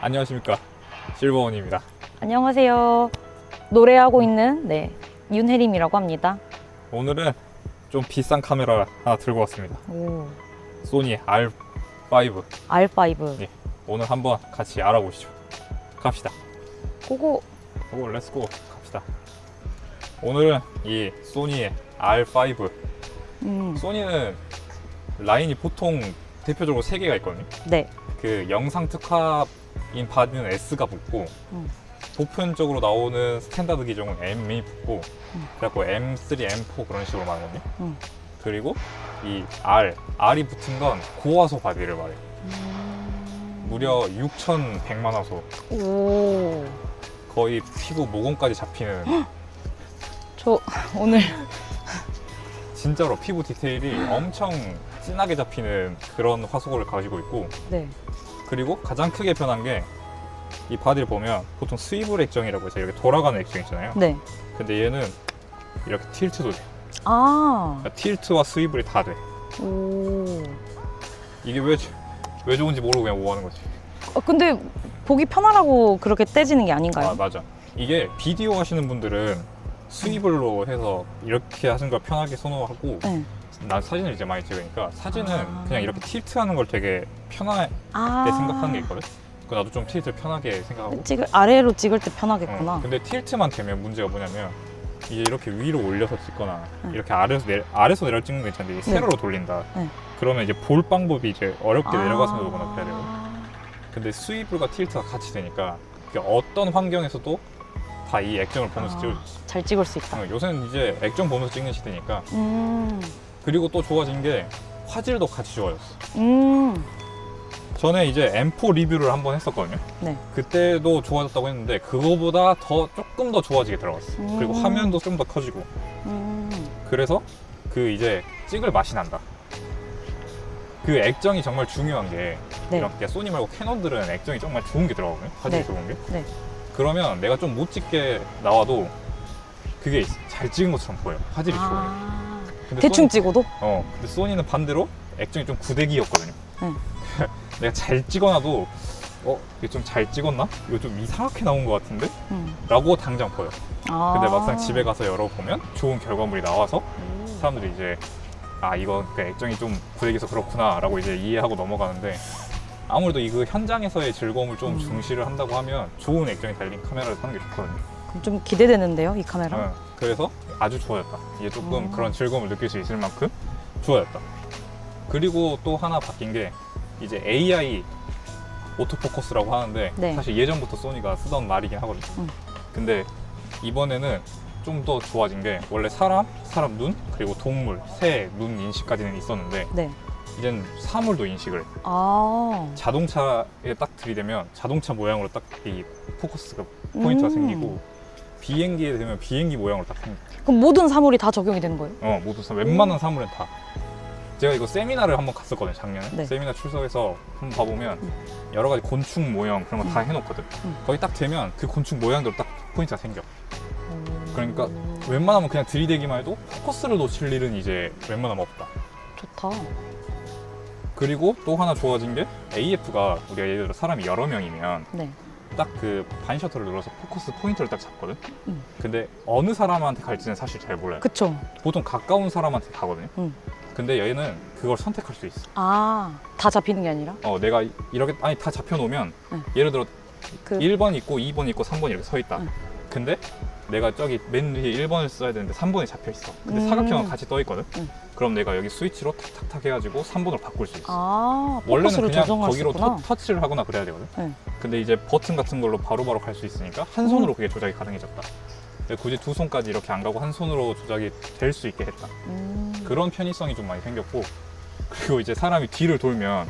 안녕하십니까, 실버원입니다. 안녕하세요. 노래하고 있는 윤혜림이라고 합니다. 오늘은 좀 비싼 카메라 하나 들고 왔습니다. 오, 소니 R5. R5. 예, 오늘 한번 같이 알아보시죠. 갑시다. 고고. 오, 렛츠고 갑시다. 오늘은 이 소니의 R5. 소니는 라인이 보통 대표적으로 3개가 있거든요. 네. 그 영상 특화인 바디는 S가 붙고 보편적으로 나오는 스탠다드 기종은 M이 붙고 그래갖고 M3, M4 그런 식으로 말하거든요. 그리고 이 R이 붙은 건 고화소 바디를 말해요. 무려 6,100만 화소. 오. 거의 피부 모공까지 잡히는. 저 오늘 진짜로 피부 디테일이 엄청 진하게 잡히는 그런 화소를 가지고 있고, 네. 그리고 가장 크게 변한 게 이 바디를 보면 보통 스위블 액정이라고 해서 이렇게 돌아가는 액정 있잖아요. 네. 근데 얘는 이렇게 틸트도 돼. 아. 그러니까 틸트와 스위블이 다 돼. 오. 이게 왜 좋은지 모르고 그냥 오하는 거지. 근데 보기 편하라고 그렇게 떼지는 게 아닌가요? 아, 맞아. 이게 비디오 하시는 분들은 스위블로 해서 이렇게 하시는 걸 편하게 선호하고, 네. 난 사진을 이제 많이 찍으니까 사진은 그냥 이렇게 틸트하는 걸 되게 편하게 생각하는 게 있거든. 나도 좀 틸트 편하게 생각하고. 아래로 찍을 때 편하겠구나. 근데 틸트만 되면 문제가 뭐냐면 이제 이렇게 위로 올려서 찍거나 이렇게 아래서 내려 찍는 거 있잖아요. 세로로 돌린다. 네. 그러면 이제 볼 방법이 이제 어렵게 내려가서 보거나 그래야 돼요. 아. 근데 스위블과 틸트가 같이 되니까 어떤 환경에서도 다 이 액정을 보면서 찍을 수 있어. 잘 찍을 수 있다. 요새는 이제 액정 보면서 찍는 시대니까. 음. 그리고 또 좋아진 게 화질도 같이 좋아졌어. 전에 이제 M4 리뷰를 한번 했었거든요. 네. 그때도 좋아졌다고 했는데 그거보다 조금 더 좋아지게 들어갔어. 그리고 화면도 좀 더 커지고. 그래서 그 이제 찍을 맛이 난다. 그 액정이 정말 중요한 게, 네. 이렇게 소니 말고 캐논들은 액정이 정말 좋은 게 들어가거든요. 화질이 네. 좋은 게. 네. 그러면 내가 좀 못 찍게 나와도 그게 잘 찍은 것처럼 보여. 화질이 좋으니까. 근데 대충 찍어도? 근데 소니는 반대로 액정이 좀 구대기였거든요. 네. 내가 잘 찍어놔도 이게 좀 잘 찍었나? 이거 좀 이상하게 나온 것 같은데? 라고 당장 보여. 근데 막상 집에 가서 열어보면 좋은 결과물이 나와서 사람들이 이제 이거 그 액정이 좀 구대기여서 그렇구나 라고 이제 이해하고 넘어가는데, 아무래도 이거 현장에서의 즐거움을 좀 중시를 한다고 하면 좋은 액정이 달린 카메라를 사는 게 좋거든요. 그럼 좀 기대되는데요, 이 카메라? 그래서 아주 좋아졌다. 이게 조금 그런 즐거움을 느낄 수 있을 만큼 좋아졌다. 그리고 또 하나 바뀐 게 이제 AI 오토포커스라고 하는데, 네. 사실 예전부터 소니가 쓰던 말이긴 하거든요. 근데 이번에는 좀 더 좋아진 게, 원래 사람 눈, 그리고 동물, 새 눈 인식까지는 있었는데 네. 이젠 사물도 인식을 해. 아. 자동차에 딱 들이대면 자동차 모양으로 딱 이 포커스가 포인트가 생기고, 비행기에 되면 비행기 모양으로 딱 생겨. 그럼 모든 사물이 다 적용이 되는 거예요? 모든 웬만한 사물은 다. 제가 이거 세미나를 한번 갔었거든요, 작년에. 네. 세미나 출석해서 한번 봐보면 여러 가지 곤충 모양 그런 거 다 해놓거든. 거기 딱 되면 그 곤충 모양대로 딱 포인트가 생겨. 그러니까 웬만하면 그냥 들이대기만 해도 포커스를 놓칠 일은 이제 웬만하면 없다. 좋다. 그리고 또 하나 좋아진 게, AF가 우리가 예를 들어 사람이 여러 명이면 네. 딱 그 반 셔터를 눌러서 포커스 포인트를 딱 잡거든. 근데 어느 사람한테 갈지는 사실 잘 몰라요. 그쵸. 보통 가까운 사람한테 가거든요. 근데 얘는 그걸 선택할 수 있어. 다 잡히는 게 아니라? 내가 이렇게 다 잡혀놓으면 예를 들어 1번 있고 2번 있고 3번 이렇게 서 있다. 근데 내가 저기 맨 위에 1번을 써야 되는데 3번이 잡혀 있어. 근데 사각형은 같이 떠 있거든. 그럼 내가 여기 스위치로 탁탁탁 해가지고 3번으로 바꿀 수 있어. 원래는 포커스를 그냥 조정할 거기로 수 있구나. 터치를 하거나 그래야 되거든. 네. 근데 이제 버튼 같은 걸로 바로바로 갈 수 있으니까 한 손으로 그게 조작이 가능해졌다. 굳이 두 손까지 이렇게 안 가고 한 손으로 조작이 될 수 있게 했다. 그런 편의성이 좀 많이 생겼고, 그리고 이제 사람이 뒤를 돌면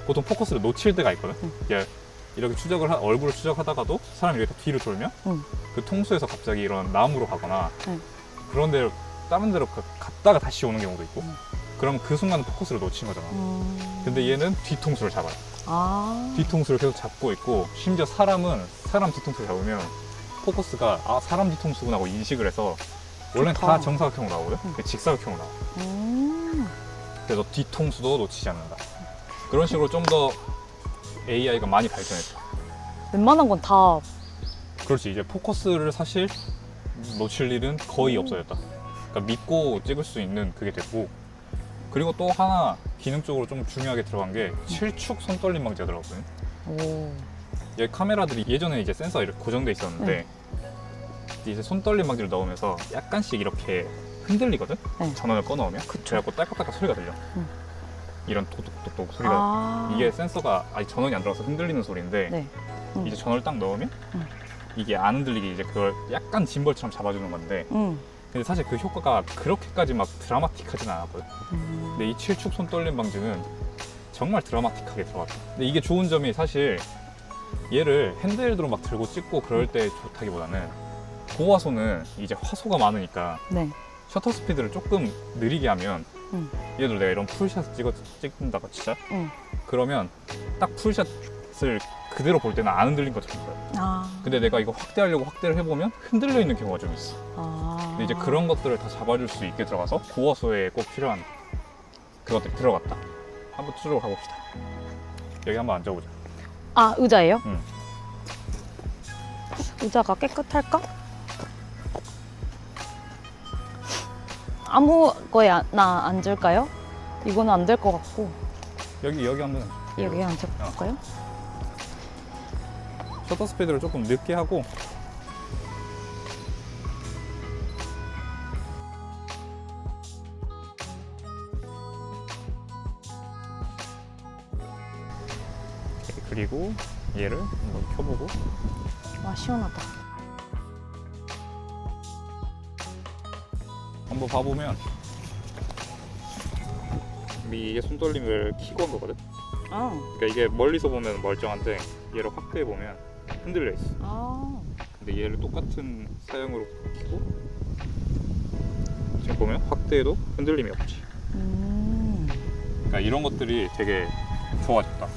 보통 포커스를 놓칠 때가 있거든. 이렇게 얼굴을 추적하다가도 사람이 이렇게 뒤를 돌면 그 통수에서 갑자기 이런 나무로 가거나 그런 데로 다른 데로 갔다가 다시 오는 경우도 있고, 그럼 그 순간 포커스를 놓친 거잖아. 근데 얘는 뒤통수를 잡아요. 뒤통수를 계속 잡고 있고, 심지어 사람 뒤통수를 잡으면 포커스가 사람 뒤통수구나 하고 인식을 해서, 원래는 다 정사각형으로 나오거든. 직사각형으로 나와. 그래서 뒤통수도 놓치지 않는다. 그런 식으로 좀 더 AI가 많이 발전했죠. 웬만한 건 다 그렇지. 이제 포커스를 사실 놓칠 일은 거의 없어졌다. 그러니까 믿고 찍을 수 있는 그게 됐고, 그리고 또 하나 기능적으로 좀 중요하게 들어간 게 7축 손떨림 방지가 들어갔거든. 오. 여기 카메라들이 예전에 이제 센서가 이렇게 고정돼 있었는데 이제 손떨림 방지를 넣으면서 약간씩 이렇게 흔들리거든? 네. 전원을 꺼놓으면. 그쵸. 그래갖고 딸깍딸깍 소리가 들려. 응. 이런 도둑도둑 소리가. 아. 이게 센서가 아직 전원이 안 들어가서 흔들리는 소리인데 네. 이제 전원을 딱 넣으면 응. 이게 안 흔들리게 이제 그걸 약간 짐벌처럼 잡아주는 건데, 근데 사실 그 효과가 그렇게까지 막 드라마틱하진 않았거든. 근데 이 7축 손떨림 방지는 정말 드라마틱하게 들어갔다. 근데 이게 좋은 점이 사실 얘를 핸드헬드로 막 들고 찍고 그럴 때 좋다기보다는 고화소는 이제 화소가 많으니까 네. 셔터 스피드를 조금 느리게 하면 응. 예를 들어 내가 이런 풀샷 찍는다고 치자. 응. 그러면 딱 풀샷을 그대로 볼 때는 안 흔들린 것처럼 보여. 아. 근데 내가 이거 확대하려고 확대를 해보면 흔들려 있는 경우가 좀 있어. 아. 근데 이제 그런 것들을 다 잡아줄 수 있게 들어가서 고화소에 꼭 필요한 그것들이 들어갔다. 한번 쭉 가봅시다. 여기 한번 앉아보자. 아, 의자예요? 응. 의자가 깨끗할까? 아무 거에 나 앉을까요? 이거는 안 될 것 같고. 여기 한번 여기 앉아볼까요? 셔터 스피드를 조금 늦게 하고 그리고 얘를 한번 켜보고. 와, 시원하다. 한번 봐보면 이게 손떨림을 켜고 한 거거든. 아. 그러니까 이게 멀리서 보면 멀쩡한데 얘를 확대해 보면 흔들려 있어. 아. 근데 얘를 똑같은 사양으로 켜고 지금 보면 확대해도 흔들림이 없지. 그러니까 이런 것들이 되게 좋아졌다.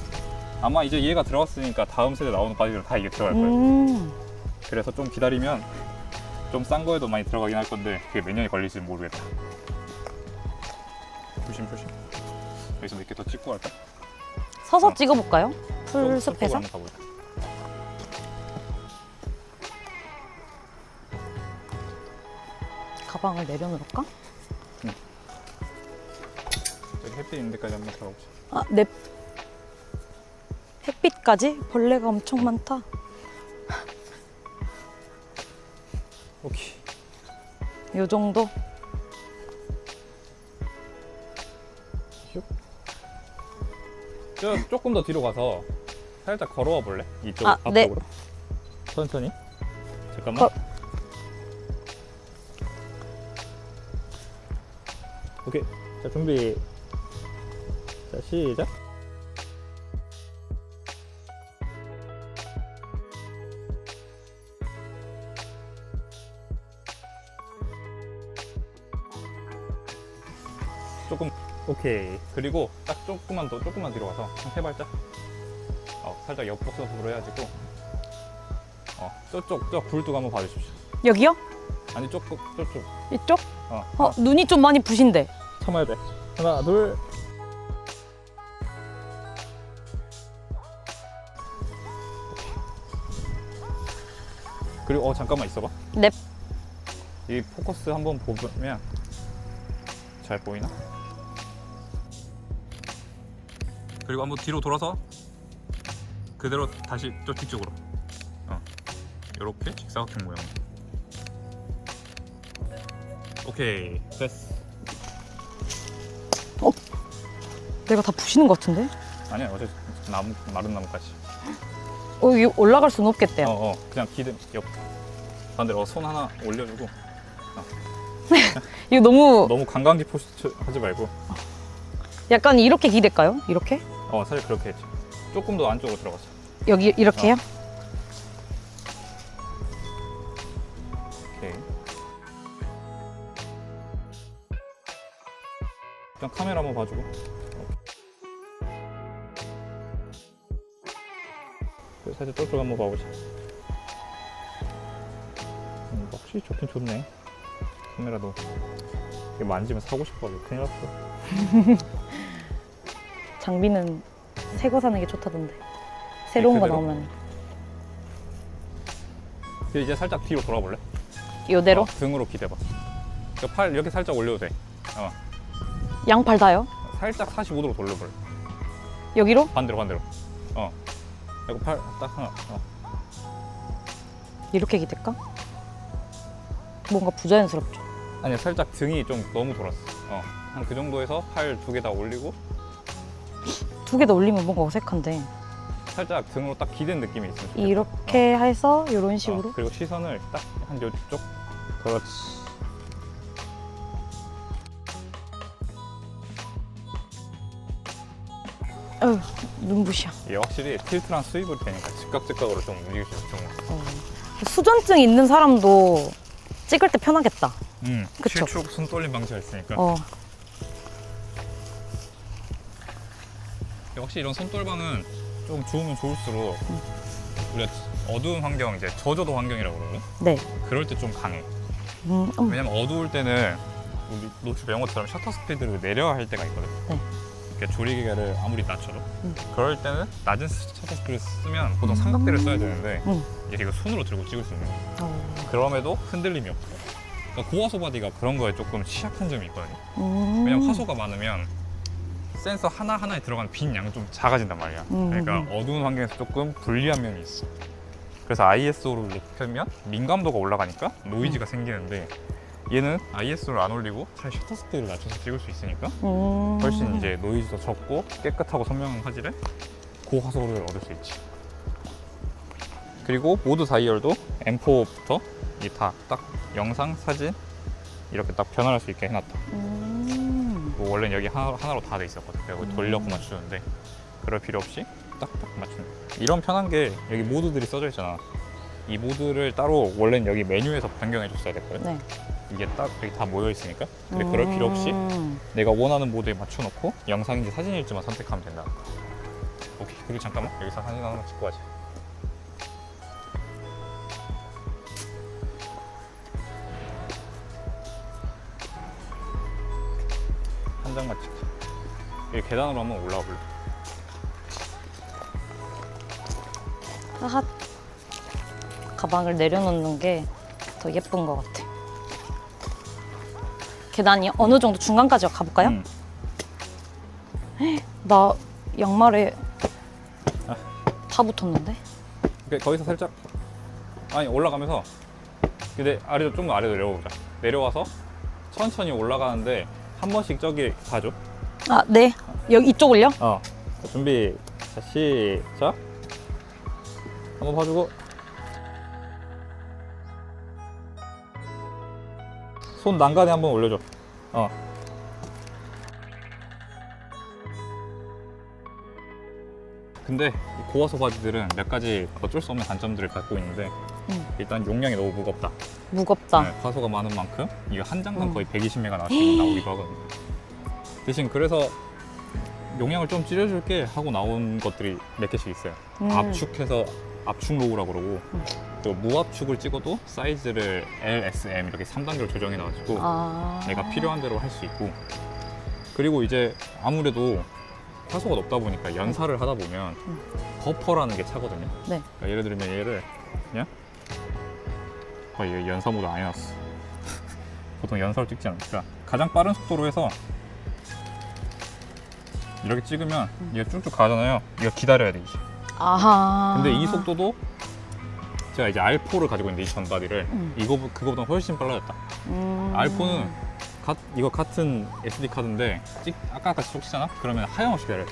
아마 이제 얘가 들어갔으니까 다음 세대 나오는 바디들 다 이게 들어갈 거예요. 그래서 좀 기다리면 좀 싼 거에도 많이 들어가긴 할 건데 그게 몇 년이 걸릴지 모르겠다. 조심. 여기서 몇 개 더 찍고 갈까? 서서 찍어볼까요? 저쪽으로 풀숲에서? 한번 가보자. 가방을 내려놓을까? 저기 햇빛 있는 데까지 한번 가보자. 아, 네. 햇빛까지? 벌레가 엄청 많다. 오케이. 요 정도? 저 조금 더 뒤로 가서 살짝 걸어와 볼래? 이쪽 아, 앞쪽으로. 네. 천천히. 잠깐만. 오케이. 자, 준비. 자, 시작. 조금. 오케이. 그리고 딱 조금만 뒤로 가서 한 세 발짝. 살짝 옆복선으로 해가지고. 저 굴뚝 한번 봐주십시오. 여기요? 아니 저쪽. 이쪽? 어. 눈이 좀 많이 부신데. 참아야 돼. 하나, 둘. 그리고 잠깐만 있어봐. 넵. 이 포커스 한번 보면 잘 보이나? 그리고 한번 뒤로 돌아서 그대로 다시 저 뒤쪽으로. 이렇게 직사각형 모양. 오케이, 됐어. 내가 다 부시는 것 같은데? 아니야, 어제 마른 나무까지. 여기 올라갈 수는 없겠대요. 그냥 기대 옆 반대로 손 하나 올려주고. 이거 너무 너무 관광지 포스트 하지 말고. 약간 이렇게 기댈까요? 이렇게? 사실 그렇게 했지. 조금 더 안쪽으로 들어가자. 여기 이렇게요? 오케이. 일단 카메라 한번 봐주고. 살짝 저쪽 한번 봐보자. 확실히 좋긴 좋네. 카메라도. 이게 만지면 사고 싶어가지고 큰일 났어. 장비는 새 거 사는 게 좋다던데. 새로운 거 그대로? 나오면. 근데 이제 살짝 뒤로 돌아볼래? 요대로? 등으로 기대봐. 그러니까 팔 이렇게 살짝 올려도 돼. 양팔 다요? 살짝 45도로 돌려볼래. 여기로? 반대로. 이거 팔 딱 하나. 이렇게 기댈까? 뭔가 부자연스럽죠. 아니 살짝 등이 좀 너무 돌았어. 한 그 정도에서 팔 두 개 다 올리고 두 개 더 올리면 뭔가 어색한데. 살짝 등으로 딱 기댄 느낌이 있으면 좋겠다. 이렇게 해서 이런 식으로. 그리고 시선을 딱 한 요쪽. 그렇지. 어휴, 눈부셔. 이게 확실히 틸트랑 스위블이 되니까 즉각으로 좀 움직일 수 있어. 수전증 있는 사람도 찍을 때 편하겠다. 그쵸. 실축 손 떨림 방지가 있으니까. 확실히 이런 손떨방은 좀 좋으면 좋을수록 우리가 어두운 환경, 이제 저조도 환경이라고 그러거든? 네. 그럴 때 좀 강해. 왜냐면 어두울 때는 우리 노출 배운 것처럼 셔터 스피드를 내려야 할 때가 있거든. 네. 이렇게 조리기계를 아무리 낮춰도 그럴 때는 낮은 셔터 스피드를 쓰면 보통 삼각대를 써야 되는데 이게 이거 손으로 들고 찍을 수 있는 거야. 그럼에도 흔들림이 없어. 그러니까 고화소 바디가 그런 거에 조금 취약한 점이 있거든요. 왜냐면 화소가 많으면 센서 하나하나에 들어가는 빈 양은 좀 작아진단 말이야. 그러니까 어두운 환경에서 조금 불리한 면이 있어. 그래서 ISO를 높이면 민감도가 올라가니까 노이즈가 생기는데 얘는 ISO를 안 올리고 차라리 셔터 스피드를 낮춰서 찍을 수 있으니까 훨씬 이제 노이즈도 적고 깨끗하고 선명한 화질에 고화소를 얻을 수 있지. 그리고 모드 다이얼도 M4부터 이게 다 딱 영상, 사진 이렇게 딱 변환할 수 있게 해놨다. 뭐 원래는 여기 하나로 다 돼 있었거든. 그래서 돌려고 맞추는데 그럴 필요 없이 딱딱 맞추는 거야. 이런 편한 게 여기 모드들이 써져 있잖아. 이 모드를 따로 원래는 여기 메뉴에서 변경해 줬어야 됐거든. 네. 이게 딱 여기 다 모여 있으니까. 근데 그럴 필요 없이 내가 원하는 모드에 맞춰놓고 영상인지 사진일지만 선택하면 된다. 오케이. 그리고 잠깐만 여기서 사진 하나만 찍고 가자. 한 장만 찍자. 여기 계단으로 한번 올라와 볼래? 하하. 가방을 내려놓는 게 더 예쁜 것 같아. 계단이 어느 정도 중간까지 가볼까요? 나 양말에 다 붙었는데? 오케이, 거기서 살짝 올라가면서 근데 좀 아래로 내려오자. 내려와서 천천히 올라가는데 한 번씩 저기 가줘. 아, 네. 여기 이쪽을요? 자, 준비. 자, 시작. 한번 봐주고. 손 난간에 한번 올려줘. 근데 이 고화소 바지들은 몇 가지 어쩔 수 없는 단점들을 갖고 있는데 일단 용량이 너무 무겁다. 무겁다. 네, 화소가 많은 만큼 이게 한 장당 거의 120메가 나오기도 하거든요. 대신 그래서 용량을 좀 줄여줄게 하고 나온 것들이 몇 개씩 있어요. 압축해서 압축 로우라고 그러고 또 무압축을 찍어도 사이즈를 L, S, M 이렇게 3단계로 조정해 놔가지고 내가 필요한 대로 할 수 있고, 그리고 이제 아무래도 화소가 높다 보니까 연사를 하다 보면 버퍼라는 게 차거든요. 네. 그러니까 예를 들면 얘를 그냥 거의 연사 모드 안 해놨어. 보통 연사를 찍지 않으니까 가장 빠른 속도로 해서 이렇게 찍으면 얘가 쭉쭉 가잖아요. 이거 기다려야 돼 이제. 아하. 근데 이 속도도 제가 이제 R4를 가지고 있는데 이 전바디를 그거보다 훨씬 빨라졌다. R4는 이거 같은 SD 카드인데 아까 같이 쭉 치잖아? 그러면 하염없이 기다려.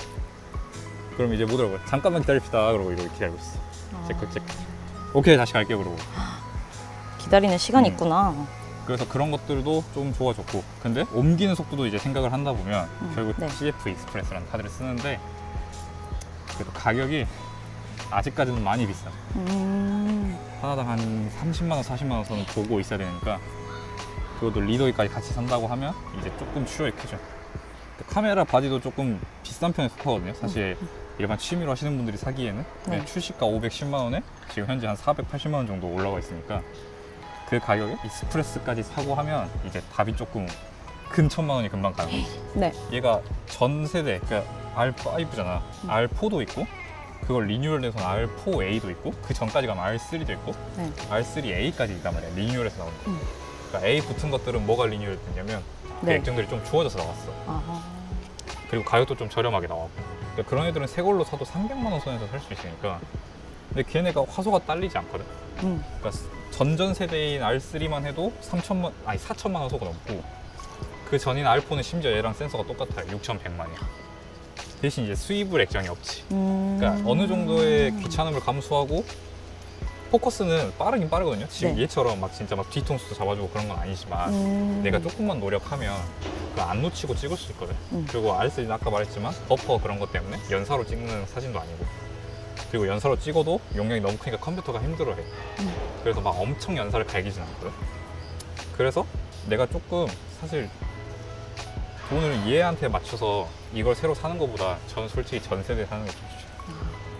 그럼 이제 못 들어가요. 잠깐만 기다립시다. 그러고 이렇게 기다리고 있어. 체크. 오케이, 다시 갈게요. 그러고. 기다리는 시간이 있구나. 그래서 그런 것들도 좀 좋아졌고, 근데 옮기는 속도도 이제 생각을 한다 보면 결국 네. CF 익스프레스라는 카드를 쓰는데 그래도 가격이 아직까지는 많이 비싸. 하나당 한 30만 원, 40만 원 선을 보고 있어야 되니까 그것도 리더기까지 같이 산다고 하면 이제 조금 추려이 크죠. 카메라 바디도 조금 비싼 편에 속하거든요. 사실 일반 취미로 하시는 분들이 사기에는 네. 출시가 510만 원에 지금 현재 한 480만 원 정도 올라와 있으니까 그 가격에 익스프레스까지 사고 하면 이제 답이 조금 근천만 원이 금방 가는 거지. 네. 얘가 전 세대, 그러니까 R5잖아. R4도 있고 그걸 리뉴얼해서 R4A도 있고 그 전까지 가면 R3도 있고 네. R3A까지 있단 말이야. 리뉴얼해서 나온 거. 음. 그러니까 A 붙은 것들은 뭐가 리뉴얼 됐냐면 그 네. 액정들이 좀 좋아져서 나왔어. 아, 그리고 가격도 좀 저렴하게 나왔고. 그러니까 그런 애들은 새 걸로 사도 300만 원 선에서 살 수 있으니까. 근데 걔네가 화소가 딸리지 않거든. 그러니까 전전 세대인 R3만 해도 4천만 화소가 넘고 그 전인 R4는 심지어 얘랑 센서가 똑같아요. 6,100만이야. 대신 이제 스위블 액정이 없지. 그러니까 어느 정도의 귀찮음을 감수하고 포커스는 빠르긴 빠르거든요. 지금 네. 얘처럼 막 진짜 막 뒤통수도 잡아주고 그런 건 아니지만 내가 조금만 노력하면 그거 안 놓치고 찍을 수 있거든. 그리고 R3는 아까 말했지만 버퍼 그런 것 때문에 연사로 찍는 사진도 아니고 그리고 연사로 찍어도 용량이 너무 크니까 컴퓨터가 힘들어해. 그래서 막 엄청 연사를 갈기진 않거든. 그래서 내가 조금 사실 돈을 얘한테 맞춰서 이걸 새로 사는 것보다 저는 솔직히 전 세대 사는 게 좀 좋죠.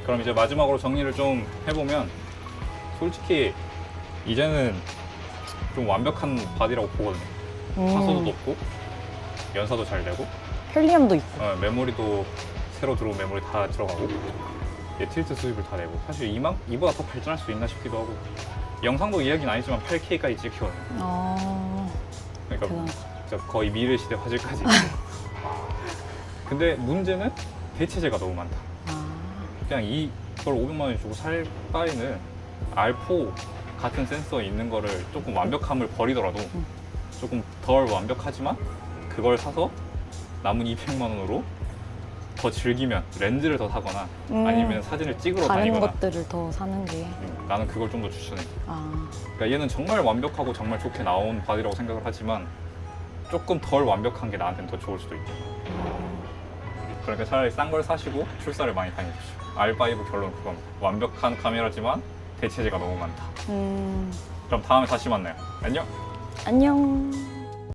그럼 이제 마지막으로 정리를 좀 해보면 솔직히 이제는 좀 완벽한 바디라고 보거든요. 화소도 높고 연사도 잘 되고 헬리움도 있고. 메모리도 새로 들어온 메모리 다 들어가고 얘 틸트 수입을 다 내고 사실 이보다 더 발전할 수 있나 싶기도 하고 영상도 이야기는 아니지만 8K까지 찍히거든요. 그러니까 대단하다. 진짜 거의 미래 시대 화질까지 있고. 근데 문제는 대체제가 너무 많다. 그냥 이걸 500만 원 주고 살 바에는 R4 같은 센서에 있는 거를 조금 완벽함을 버리더라도 조금 덜 완벽하지만 그걸 사서 남은 200만 원으로 더 즐기면 렌즈를 더 사거나 아니면 사진을 찍으러 다른 다니거나 것들을 더 사는 게. 나는 그걸 좀 더 추천해. 아, 그러니까 얘는 정말 완벽하고 정말 좋게 나온 바디라고 생각을 하지만 조금 덜 완벽한 게 나한테는 더 좋을 수도 있죠. 그러니까 차라리 싼 걸 사시고 출사를 많이 다니십시오. R5 결론 그겁니다. 완벽한 카메라지만 대체제가 너무 많다. 그럼 다음에 다시 만나요. 안녕. 안녕.